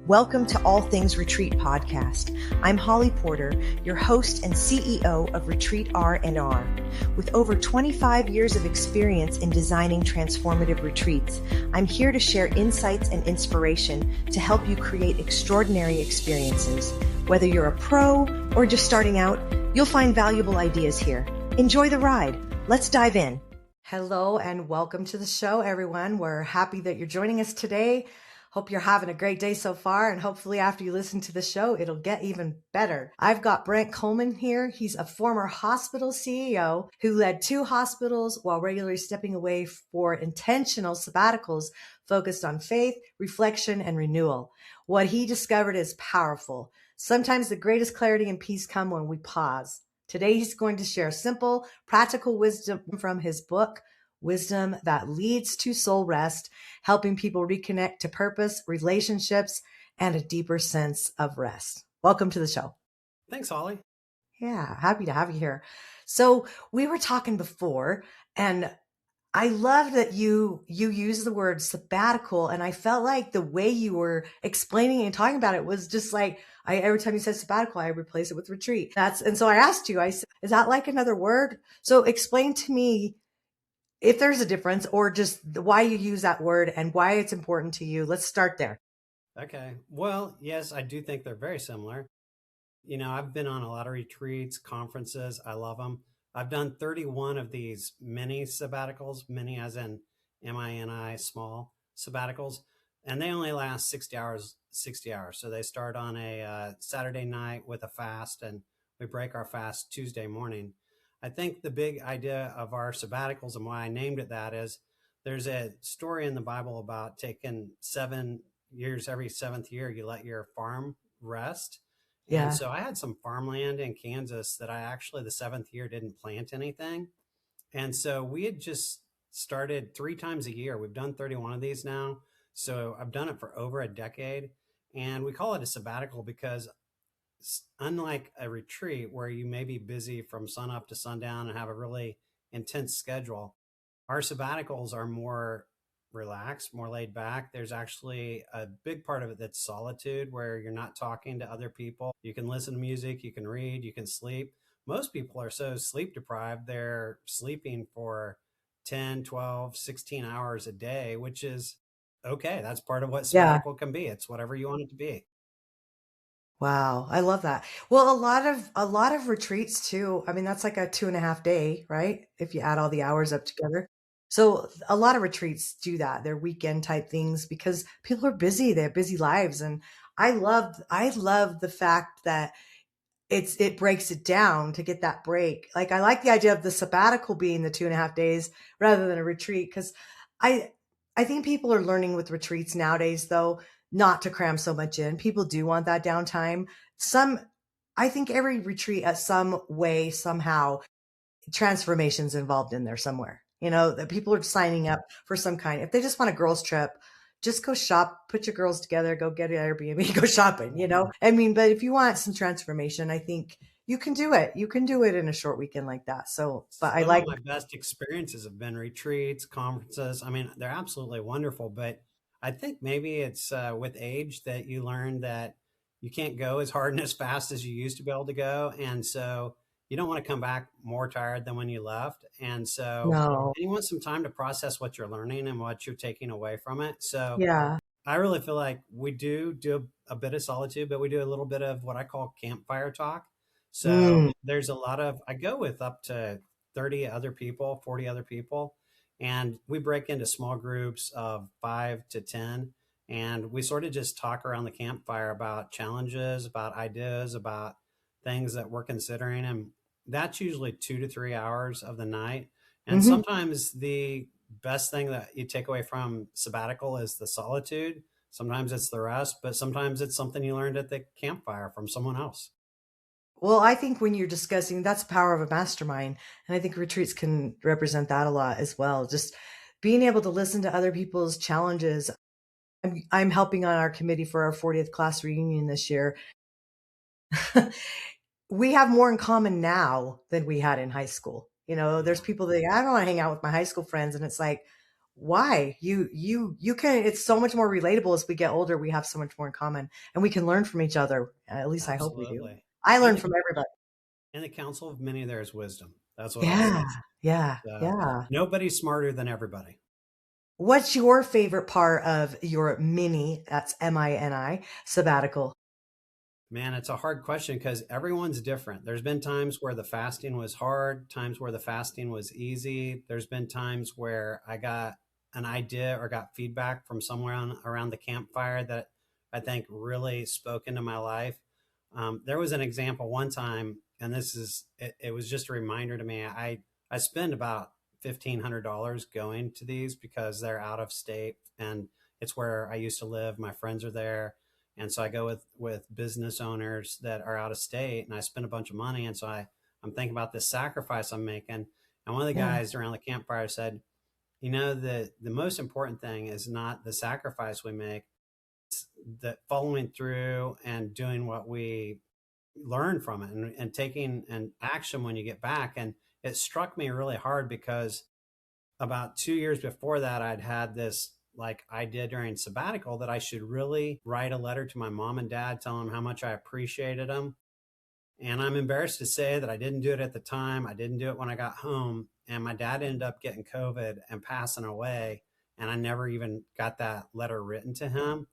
Welcome to All Things Retreat Podcast. I'm Holly Porter, your host and CEO of Retreat R&R. With over 25 years of experience in designing transformative retreats, I'm here to share insights and inspiration to help you create extraordinary experiences. Whether you're a pro or just starting out, you'll find valuable ideas here. Enjoy the ride. Let's dive in. Hello and welcome to the show, everyone. We're happy that you're joining us today. Hope you're having a great day so far, and hopefully after you listen to the show, it'll get even better. I've got Bret Kolman here. He's a former hospital CEO who led 2 hospitals while regularly stepping away for intentional sabbaticals focused on faith, reflection, and renewal. What he discovered is powerful. Sometimes the greatest clarity and peace come when we pause. Today, he's going to share simple, practical wisdom from his book, Wisdom That Leads to Soul Rest, helping people reconnect to purpose, relationships, and a deeper sense of rest. Welcome to the show. Thanks, Holly. Yeah, happy to have you here. So we were talking before, and I love that you use the word sabbatical, and I felt like the way you were explaining and talking about it was just like, every time you said sabbatical, I replace it with retreat. And so I asked you, I said, is that like another word? So explain to me if there's a difference, or just why you use that word and why it's important to you. Let's start there. Okay. Well, yes, I do think they're very similar. You know, I've been on a lot of retreats, conferences. I love them. I've done 31 of these mini sabbaticals, mini as in MINI, small sabbaticals, and they only last 60 hours. So they start on a Saturday night with a fast, and we break our fast Tuesday morning. I think the big idea of our sabbaticals and why I named it that is there's a story in the Bible about taking 7 years, every 7th year, you let your farm rest. Yeah. And so I had some farmland in Kansas that I actually, the 7th year, didn't plant anything. And so we had just started 3 times a year. We've done 31 of these now. So I've done it for over a decade. And we call it a sabbatical because unlike a retreat where you may be busy from sun up to sundown and have a really intense schedule, our sabbaticals are more relaxed, more laid back. There's actually a big part of it that's solitude, where you're not talking to other people. You can listen to music, you can read, you can sleep. Most people are so sleep deprived, they're sleeping for 10, 12, 16 hours a day, which is okay. That's part of what sabbatical can be. It's whatever you want it to be. Wow. I love that. Well, a lot of retreats too. I mean, that's like a 2.5 day, right? If you add all the hours up together. So a lot of retreats do that. They're weekend type things because people are busy. They have busy lives. And I love the fact that it breaks it down to get that break. Like, I like the idea of the sabbatical being the 2.5 days rather than a retreat. Cause I think people are learning with retreats nowadays, though, not to cram so much in. People do want that downtime. I think every retreat at some way, somehow, transformation's involved in there somewhere. You know, that people are signing up for some kind. If they just want a girls trip, just go shop, put your girls together, go get an Airbnb, go shopping, you know? I mean, but if you want some transformation, I think you can do it. You can do it in a short weekend like that. So, but Some of my best experiences have been retreats, conferences. I mean, they're absolutely wonderful, but I think maybe it's with age that you learn that you can't go as hard and as fast as you used to be able to go. And so you don't want to come back more tired than when you left. And so no. and you want some time to process what you're learning and what you're taking away from it. So Yeah. I really feel like we do a bit of solitude, but we do a little bit of what I call campfire talk. So there's a lot of, I go with up to 30 other people, 40 other people, and we break into small groups of 5 to 10. And we sort of just talk around the campfire about challenges, about ideas, about things that we're considering. And that's usually 2 to 3 hours of the night. And sometimes the best thing that you take away from sabbatical is the solitude. Sometimes it's the rest, but sometimes it's something you learned at the campfire from someone else. Well, I think when you're discussing, that's the power of a mastermind. And I think retreats can represent that a lot as well. Just being able to listen to other people's challenges. I'm helping on our committee for our 40th class reunion this year. We have more in common now than we had in high school. You know, there's people that I don't want to hang out with my high school friends. And it's like, Why? You can, it's so much more relatable as we get older. We have so much more in common and we can learn from each other. At least I hope we do. Absolutely. I In learn the from everybody. in the counsel of many, there is wisdom. That's what I'll Yeah. say. Yeah. So Yeah. nobody's smarter than everybody. What's your favorite part of your mini, that's MINI, sabbatical? Man, it's a hard question because everyone's different. There's been times where the fasting was hard, times where the fasting was easy. There's been times where I got an idea or got feedback from somewhere around the campfire that I think really spoke into my life. There was an example one time, and it was just a reminder to me. I spend about $1,500 going to these because they're out of state and it's where I used to live. My friends are there, and so I go with business owners that are out of state, and I spend a bunch of money. And so I'm thinking about this sacrifice I'm making. And one of the Yeah. guys around the campfire said, the most important thing is not the sacrifice we make, it's the following through and doing what we learn from it, and taking an action when you get back. And it struck me really hard because about 2 years before that, I'd had this like idea during sabbatical that I should really write a letter to my mom and dad, telling them how much I appreciated them. And I'm embarrassed to say that I didn't do it at the time. I didn't do it when I got home. And my dad ended up getting COVID and passing away. And I never even got that letter written to him.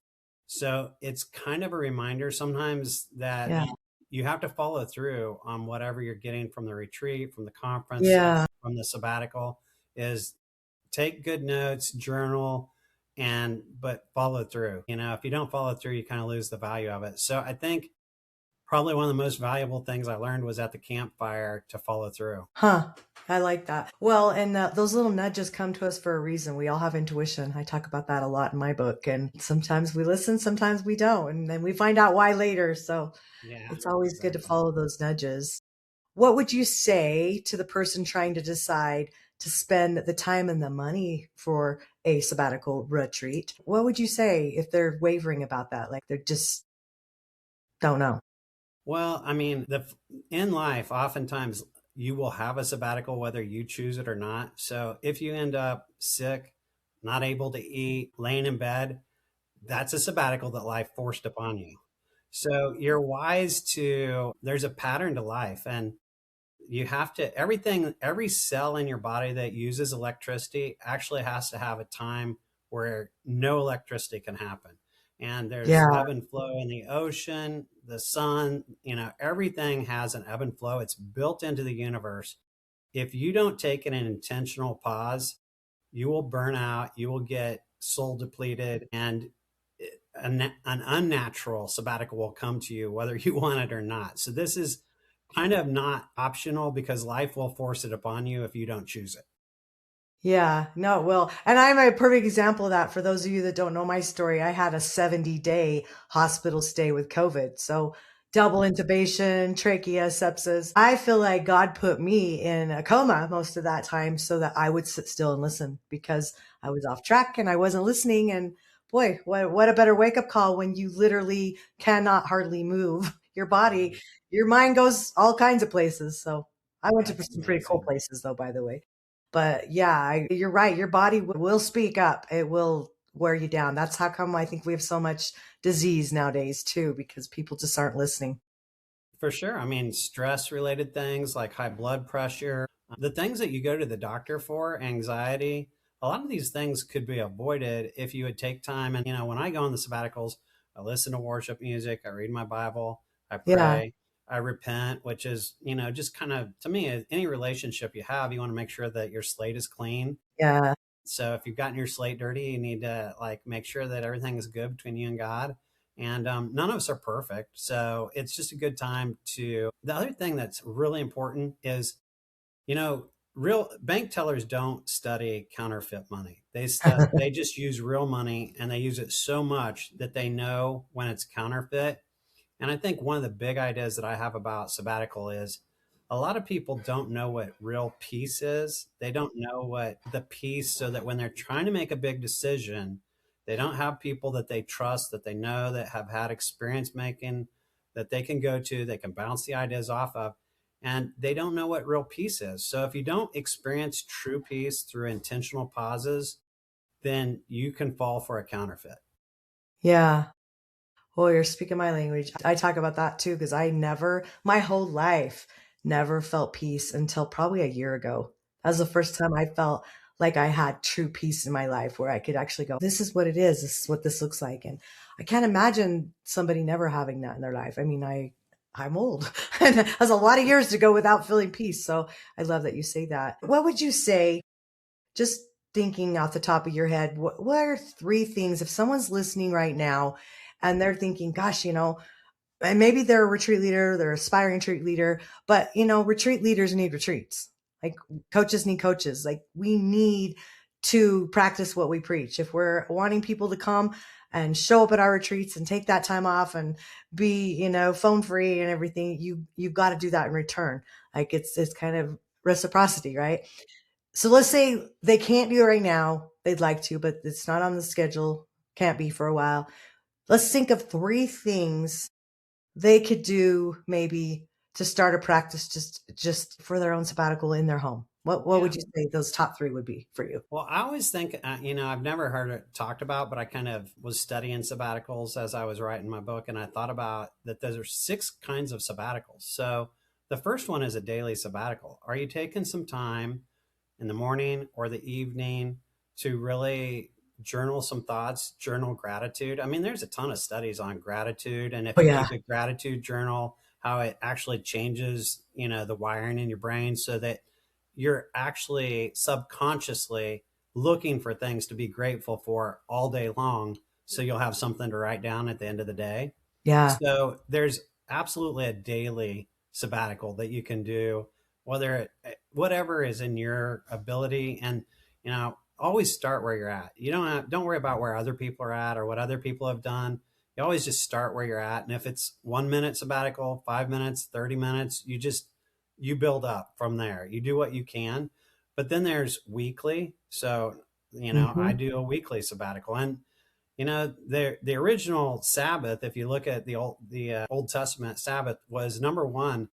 So it's kind of a reminder sometimes that Yeah. you have to follow through on whatever you're getting from the retreat, from the conference, Yeah. from the sabbatical. Is take good notes, journal, but follow through. If you don't follow through, you kind of lose the value of it. So I think probably one of the most valuable things I learned was at the campfire to follow through. Huh. I like that. Well, and those little nudges come to us for a reason. We all have intuition. I talk about that a lot in my book. And sometimes we listen, sometimes we don't. And then we find out why later. So Yeah, it's always good to exactly. follow those nudges. What would you say to the person trying to decide to spend the time and the money for a sabbatical retreat? What would you say if they're wavering about that? Like they just don't know. Well, I mean, in life, oftentimes you will have a sabbatical whether you choose it or not. So if you end up sick, not able to eat, laying in bed, that's a sabbatical that life forced upon you. So you're wise there's a pattern to life, and you have to, every cell in your body that uses electricity actually has to have a time where no electricity can happen. And there's Yeah. ebb and flow in the ocean, the sun, everything has an ebb and flow. It's built into the universe. If you don't take an intentional pause, you will burn out, you will get soul depleted, and an unnatural sabbatical will come to you whether you want it or not. So this is kind of not optional because life will force it upon you if you don't choose it. Yeah, no, it will. And I'm a perfect example of that. For those of you that don't know my story, I had a 70-day hospital stay with COVID. So double intubation, trachea, sepsis. I feel like God put me in a coma most of that time so that I would sit still and listen because I was off track and I wasn't listening. And boy, what a better wake up call when you literally cannot hardly move your body. Right. Your mind goes all kinds of places. So I went to That's some pretty cool amazing. places though, by the way. But yeah, you're right. Your body will speak up. It will wear you down. That's how come I think we have so much disease nowadays too, because people just aren't listening. For sure. I mean, stress related things like high blood pressure, the things that you go to the doctor for, anxiety, a lot of these things could be avoided if you would take time. And, when I go on the sabbaticals, I listen to worship music, I read my Bible, I Yeah, pray, I repent, which is, just kind of, to me, any relationship you have, you want to make sure that your slate is clean. yeah, So if you've gotten your slate dirty, you need to like make sure that everything is good between you and God. And none of us are perfect, so it's just a good time to. The other thing that's really important is, you know, real bank tellers don't study counterfeit money. They just use real money, and they use it so much that they know when it's counterfeit. And I think one of the big ideas that I have about sabbatical is a lot of people don't know what real peace is. They don't know what the peace, so that when they're trying to make a big decision, they don't have people that they trust, that they know, that have had experience making, that they can go to, they can bounce the ideas off of, and they don't know what real peace is. So if you don't experience true peace through intentional pauses, then you can fall for a counterfeit. Yeah. Well, you're speaking my language. I talk about that too because my whole life, never felt peace until probably a year ago. That was the first time I felt like I had true peace in my life where I could actually go, this is what it is. This is what this looks like. And I can't imagine somebody never having that in their life. I mean, I'm old and has a lot of years to go without feeling peace. So I love that you say that. What would you say, just thinking off the top of your head, what are three things if someone's listening right now and they're thinking, gosh, and maybe they're a retreat leader, they're aspiring retreat leader, but retreat leaders need retreats. Like coaches need coaches. Like we need to practice what we preach. If we're wanting people to come and show up at our retreats and take that time off and be, phone free and everything, you've got to do that in return. Like it's kind of reciprocity, right? So let's say they can't do it right now. They'd like to, but it's not on the schedule. Can't be for a while. Let's think of three things they could do maybe to start a practice just for their own sabbatical in their home. What Yeah. would you say those top three would be for you? Well, I always think, I've never heard it talked about, but I kind of was studying sabbaticals as I was writing my book. And I thought about that there's 6 kinds of sabbaticals. So the first one is a daily sabbatical. Are you taking some time in the morning or the evening to really journal some thoughts, journal gratitude? I mean, there's a ton of studies on gratitude. And if Oh you yeah. keep a gratitude journal, how it actually changes, the wiring in your brain so that you're actually subconsciously looking for things to be grateful for all day long. So you'll have something to write down at the end of the day. Yeah. So there's absolutely a daily sabbatical that you can do, whatever is in your ability. And, always start where you're at. You don't worry about where other people are at or what other people have done. You always just start where you're at. And if it's 1 minute sabbatical, 5 minutes, 30 minutes, you build up from there. You do what you can. But then there's weekly. So, I Hmm. do a weekly sabbatical. And the original Sabbath, if you look at the Old Testament Sabbath, was number one.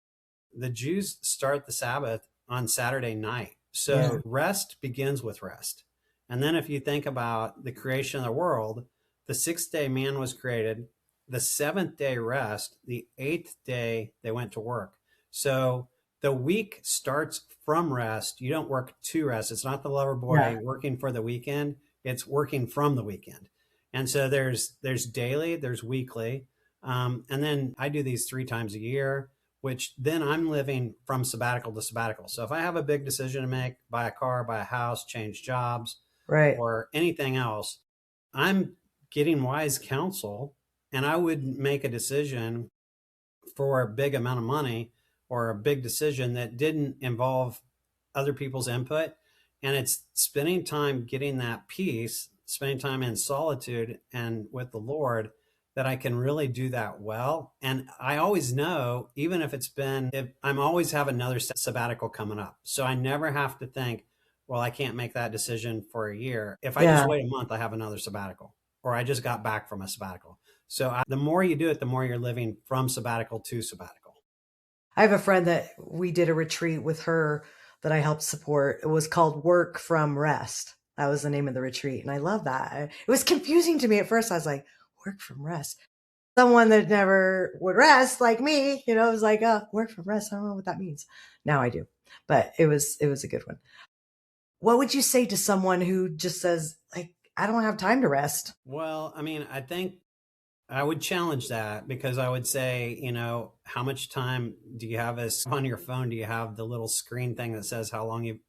The Jews start the Sabbath on Saturday night, Yeah. so rest begins with rest. And then if you think about the creation of the world, the 6th day man was created, the 7th day rest, the 8th day they went to work. So the week starts from rest. You don't work to rest. It's not the lover Yeah. boy working for the weekend. It's working from the weekend. And so there's daily, there's weekly, and then I do these 3 times a year, which then I'm living from sabbatical to sabbatical. So if I have a big decision to make, buy a car, buy a house, change jobs, Right. or anything else, I'm getting wise counsel, and I would make a decision for a big amount of money or a big decision that didn't involve other people's input. And it's spending time getting that peace, spending time in solitude and with the Lord, that I can really do that well. And I always know, even if I'm always have another sabbatical coming up. So I never have to think, well, I can't make that decision for a year. If I just Yeah. wait a month, I have another sabbatical, or I just got back from a sabbatical. So the more you do it, the more you're living from sabbatical to sabbatical. I have a friend that we did a retreat with her that I helped support. It was called Work from Rest. That was the name of the retreat. And I love that. It was confusing to me at first. I was like, work from rest. Someone that never would rest like me, it was like, work from rest. I don't know what that means. Now I do. But it was a good one. What would you say to someone who just says, like, I don't have time to rest? Well, I mean, I think I would challenge that, because I would say, how much time do you have on your phone? Do you have the little screen thing that says how long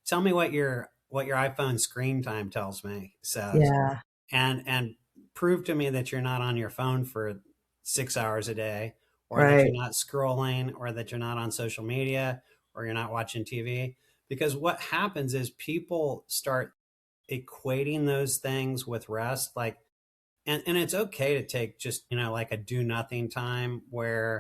tell me what your iPhone screen time tells me says, Yeah. and prove to me that you're not on your phone for 6 hours a day, or that Right. you're not scrolling, or that you're not on social media, or you're not watching TV. Because what happens is people start equating those things with rest. Like, and it's okay to take just, like a do nothing time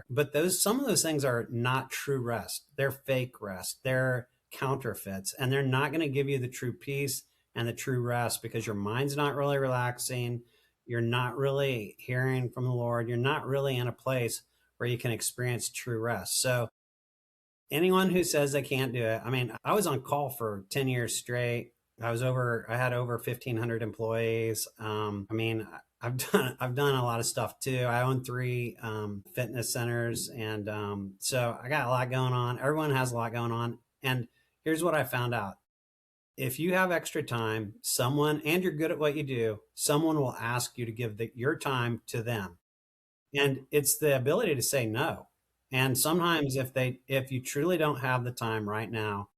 but some of those things are not true rest. They're fake rest. They're counterfeits, and they're not going to give you the true peace and the true rest, because your mind's not really relaxing. You're not really hearing from the Lord. You're not really in a place where you can experience true rest. So anyone who says they can't do it, I mean, I was on call for 10 years straight, I had over 1,500 employees. I mean, I've done a lot of stuff too. I own three fitness centers, and so I got a lot going on. Everyone has a lot going on, and here's what I found out: if you have extra time, someone, and you're good at what you do, someone will ask you to give your time to them, and it's the ability to say no. And sometimes, if you truly don't have the time right now,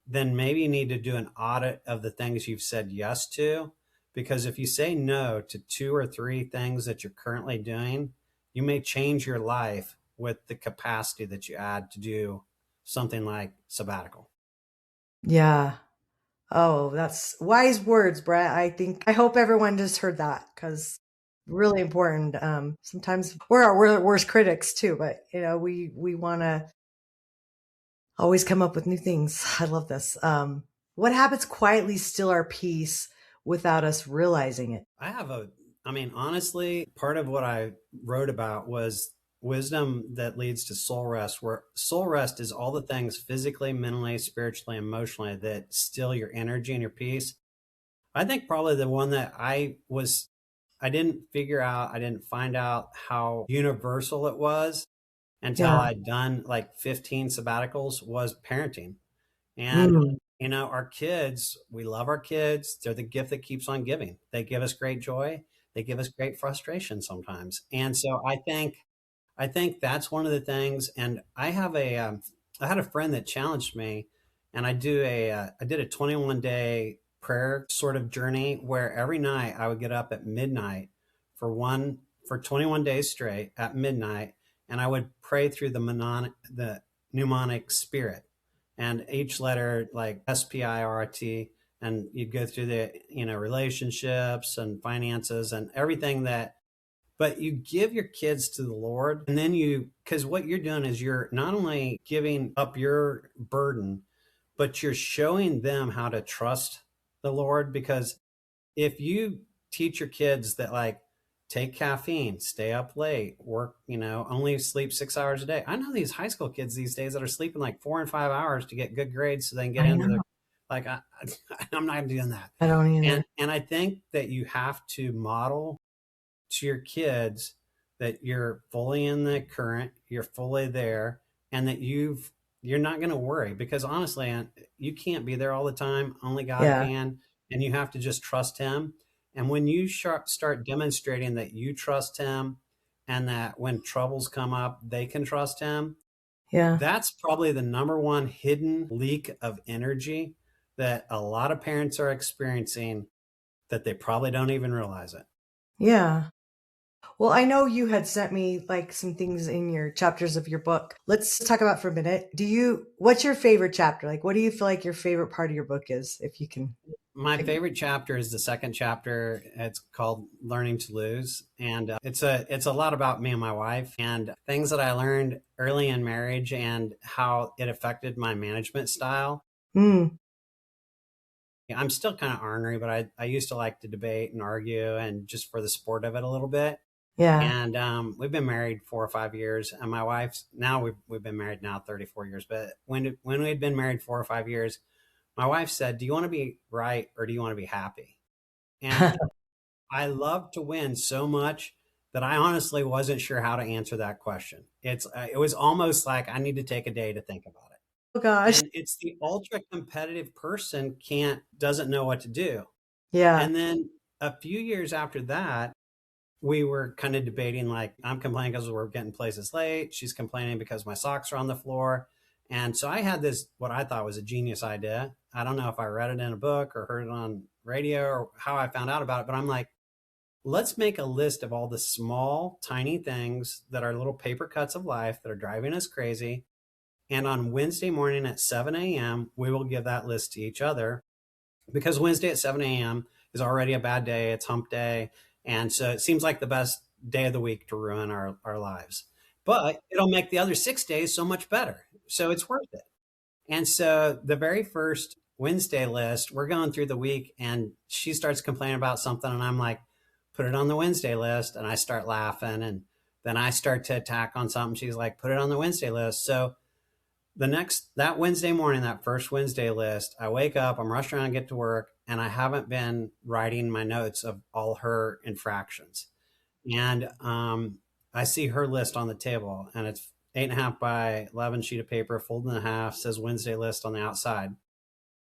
then maybe you need to do an audit of the things you've said yes to. Because if you say no to two or three things that you're currently doing, you may change your life with the capacity that you add to do something like sabbatical. Yeah. Oh, that's wise words, Brett. I hope everyone just heard that because really important. Sometimes we're our worst critics too, but we want to always come up with new things. I love this. What habits quietly steal our peace without us realizing it? I mean, honestly, part of what I wrote about was wisdom that leads to soul rest, where soul rest is all the things physically, mentally, spiritually, emotionally that steal your energy and your peace. I think probably the one that I didn't figure out, I didn't find out how universal it was until Yeah. I'd done like 15 sabbaticals, was parenting. And, Mm, our kids, we love our kids. They're the gift that keeps on giving. They give us great joy. They give us great frustration sometimes. And so I think that's one of the things. And I had a friend that challenged me, and I did a 21-day prayer sort of journey where every night I would get up at midnight for 21 days straight at midnight, and I would pray through the mnemonic spirit, and each letter like SPIRT, and you'd go through the relationships and finances and everything that, but you give your kids to the Lord. And then because what you're doing is you're not only giving up your burden, but you're showing them how to trust the Lord. Because if you teach your kids that, like, take caffeine, stay up late, work, only sleep 6 hours a day. I know these high school kids these days that are sleeping like 4 and 5 hours to get good grades so they can get I into the, know. like, I'm not doing that. I don't either. And I think that you have to model to your kids that you're fully in the current, you're fully there, and that you're not going to worry, because honestly, you can't be there all the time. Only God Yeah. can, and you have to just trust Him. And when you start demonstrating that you trust Him, and that when troubles come up, they can trust Him, Yeah. that's probably the number one hidden leak of energy that a lot of parents are experiencing, that they probably don't even realize it. Yeah. Well, I know you had sent me like some things in your chapters of your book. Let's talk about for a minute. What's your favorite chapter? Like, what do you feel like your favorite part of your book is, if you can My pick? favorite chapter is the second chapter. It's called Learning to Lose. And it's a lot about me and my wife, and things that I learned early in marriage and how it affected my management style. Mm, I'm still kind of ornery, but I used to like to debate and argue, and just for the sport of it a little bit. yeah. And we've been married 4 or 5 years, and my wife's now we've been married now 34 years. But when we had been married 4 or 5 years, my wife said, "Do you want to be right, or do you want to be happy?" And I love to win so much that I honestly wasn't sure how to answer that question. It was almost like I need to take a day to think about it. Oh gosh. And it's the ultra competitive person doesn't know what to do. Yeah. And then a few years after that, we were kind of debating, like, I'm complaining because we're getting places late. She's complaining because my socks are on the floor. And so I had this, what I thought was a genius idea. I don't know if I read it in a book or heard it on radio or how I found out about it, but I'm like, let's make a list of all the small, tiny things that are little paper cuts of life that are driving us crazy. And on Wednesday morning at 7 a.m., we will give that list to each other, because Wednesday at 7 a.m. is already a bad day. It's hump day. And so it seems like the best day of the week to ruin our lives. But it'll make the other 6 days so much better. So it's worth it. And so the very first Wednesday list, we're going through the week, and she starts complaining about something. And I'm like, put it on the Wednesday list. And I start laughing. And then I start to attack on something. She's like, put it on the Wednesday list. So that Wednesday morning, that first Wednesday list, I wake up, I'm rushing around to get to work, and I haven't been writing my notes of all her infractions. And I see her list on the table, and it's 8.5 by 11 sheet of paper, folded in half, says Wednesday list on the outside.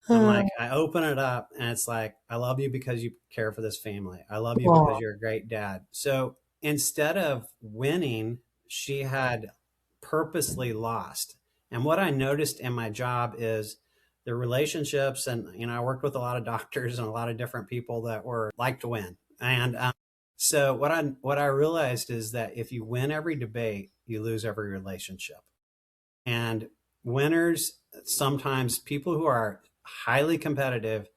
I'm like, I open it up and it's like, I love you because you care for this family. I love you because you're a great dad. So instead of winning, she had purposely lost. And what I noticed in my job is the relationships, and I worked with a lot of doctors and a lot of different people that were like to win. And so what I realized is that if you win every debate, you lose every relationship. And winners, sometimes people who are highly competitive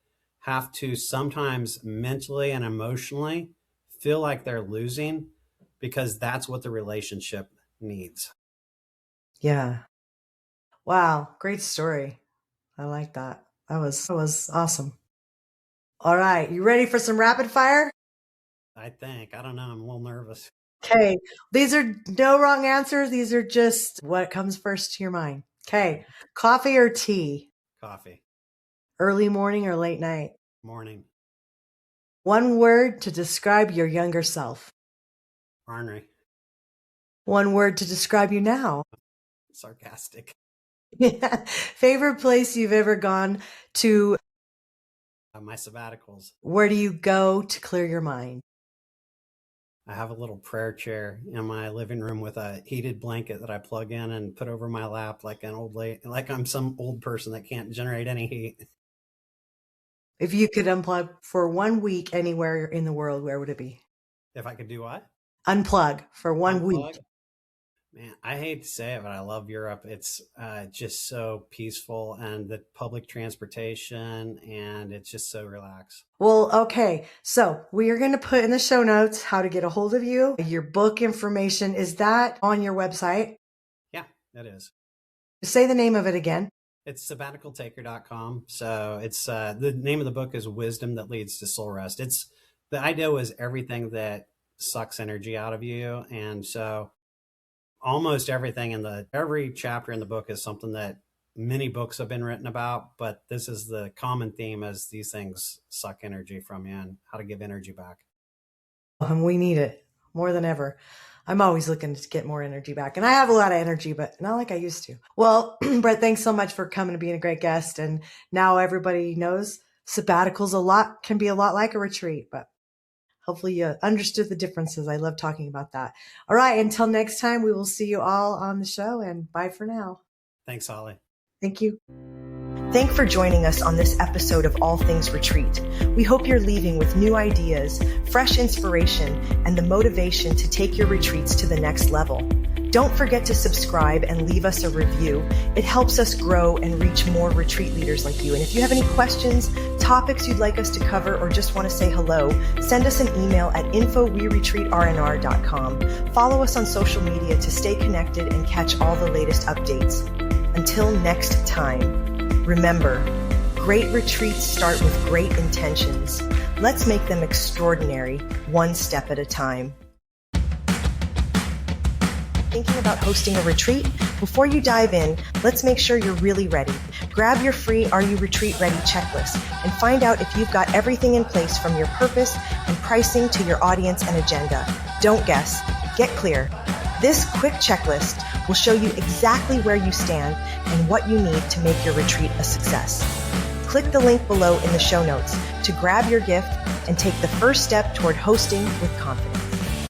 have to sometimes mentally and emotionally feel like they're losing, because that's what the relationship needs. Yeah. Wow. Great story. I like that. That was awesome. All right. You ready for some rapid fire? I think. I don't know. I'm a little nervous. Okay. These are no wrong answers. These are just what comes first to your mind. Okay. Coffee or tea? Coffee. Early morning or late night? Morning. One word to describe your younger self. Ornery. One word to describe you now. Sarcastic. Favorite place you've ever gone to? My sabbaticals. Where do you go to clear your mind? I have a little prayer chair in my living room with a heated blanket that I plug in and put over my lap like an old lady, like I'm some old person that can't generate any heat. If you could unplug for 1 week anywhere in the world, where would it be? If I could do what? Unplug for 1 week. Man, I hate to say it, but I love Europe. It's just so peaceful, and the public transportation, and it's just so relaxed. Well, okay. So we are going to put in the show notes how to get a hold of you. Your book information, is that on your website? Yeah, it is. Say the name of it again. It's sabbaticaltaker.com. So it's the name of the book is Wisdom That Leads to Soul Rest. It's the idea was everything that sucks energy out of you. And so almost everything every chapter in the book is something that many books have been written about, but this is the common theme, as these things suck energy from you and how to give energy back. We need it more than ever. I'm always looking to get more energy back, and I have a lot of energy, but not like I used to. Well, Bret, thanks so much for coming and being a great guest. And now everybody knows sabbaticals can be a lot like a retreat, but hopefully you understood the differences. I love talking about that. All right. Until next time, we will see you all on the show, and bye for now. Thanks, Holly. Thank you. Thanks for joining us on this episode of All Things Retreat. We hope you're leaving with new ideas, fresh inspiration, and the motivation to take your retreats to the next level. Don't forget to subscribe and leave us a review. It helps us grow and reach more retreat leaders like you. And if you have any questions, topics you'd like us to cover, or just want to say hello, send us an email at info@weretreatrnr.com. Follow us on social media to stay connected and catch all the latest updates. Until next time, remember, great retreats start with great intentions. Let's make them extraordinary, one step at a time. Thinking about hosting a retreat? Before you dive in, let's make sure you're really ready. Grab your free Are You Retreat Ready checklist and find out if you've got everything in place, from your purpose and pricing to your audience and agenda. Don't guess. Get clear. This quick checklist will show you exactly where you stand and what you need to make your retreat a success. Click the link below in the show notes to grab your gift and take the first step toward hosting with confidence.